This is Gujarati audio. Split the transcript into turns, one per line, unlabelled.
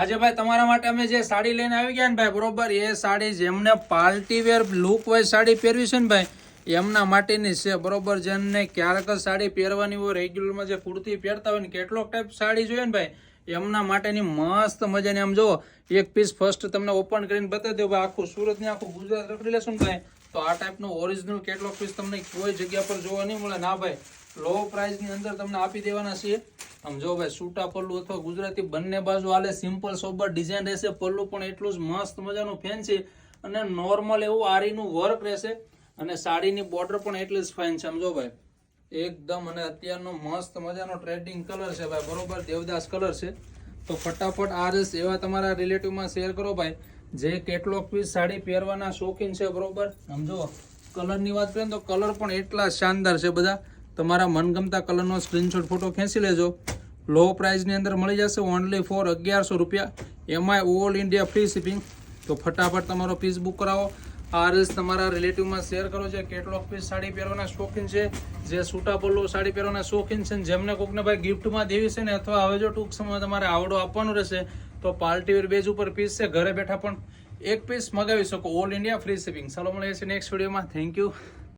આજે ભાઈ તમારા માટે અમે જે સાડી લઈને આવી ગયા ને ભાઈ બરોબર, એ સાડી જેમને party wear look wise sari પહેરવી છે ને ભાઈ એમના માટેની છે બરોબર. જેમને ક્યારેક જ સાડી પહેરવાની હોય, રેગ્યુલરમાં જે કુર્તી પહેરતા હોય ને કેટલોક ટાઈપ સાડી જોઈએ ને ભાઈ એમના માટેની મસ્ત મજાની. આમ જુઓ એક પીસ ફર્સ્ટ તમને ઓપન કરીને બતાવી દો ભાઈ. આખું સુરત ને આખું ગુજરાત રખડી લેશું ને ભાઈ તો આ ટાઈપનો ઓરિજિનલ કેટલોક પીસ તમને કોઈ જગ્યા પર જોવા નહીં મળે ના ભાઈ. લો પ્રાઇસ ની અંદર તમને આપી દેવાના છીએ. આમ જો ભાઈ સૂટા પલ્લુ અથવા ગુજરાતી બંને બાજુ હાલે. સિમ્પલ સોબર ડિઝાઇન રહેશે. પલ્લુ પણ એટલું જ મસ્ત મજાનું ફેન્સી અને નોર્મલ એવું આરીનું વર્ક રહેશે. અને સાડીની બોર્ડર પણ એટલી જ ફાઇન છે. આમ જો ભાઈ એકદમ. અને અત્યારનો મસ્ત મજાનો ટ્રેન્ડિંગ કલર છે ભાઈ બરોબર, દેવદાસ કલર છે. તો ફટાફટ આ રસ એવા તમારા રિલેટિવમાં શેર કરો ભાઈ જે કેટલોક પીસ સાડી પહેરવાના શોખીન છે બરોબર. આમ જો કલરની વાત કરીએ તો કલર પણ એટલા શાનદાર છે બધા. તમારા મનગમતા કલરનો સ્ક્રીનશોટ ફોટો ખેંચી લેજો. લો પ્રાઇસની અંદર મળી જશે ઓનલી ફોર 1100 રૂપિયા. એમાં ઓલ ઇન્ડિયા ફ્રી શિપિંગ. તો ફટાફટ તમારો પીસ બુક કરાવો. આ રીલ્સ તમારા રિલેટિવમાં શેર કરો. છે કેટલોક પીસ સાડી પહેરવાના શોખીન છે, જે સૂટા પલ્લુ સાડી પહેરવાના શોખીન છે, જેમને કોકને ભાઈ ગિફ્ટમાં દેવી છે ને, અથવા હવે જો ટૂંક સમયમાં તમારે આવડો આપવાનું રહેશે તો પાર્ટી વેર બેઝ ઉપર પીસ છે, ઘરે બેઠા પણ એક પીસ મગાવી શકો. All India free shipping. ચાલો મળીએ છીએ નેક્સ્ટ વિડીયોમાં. Thank you.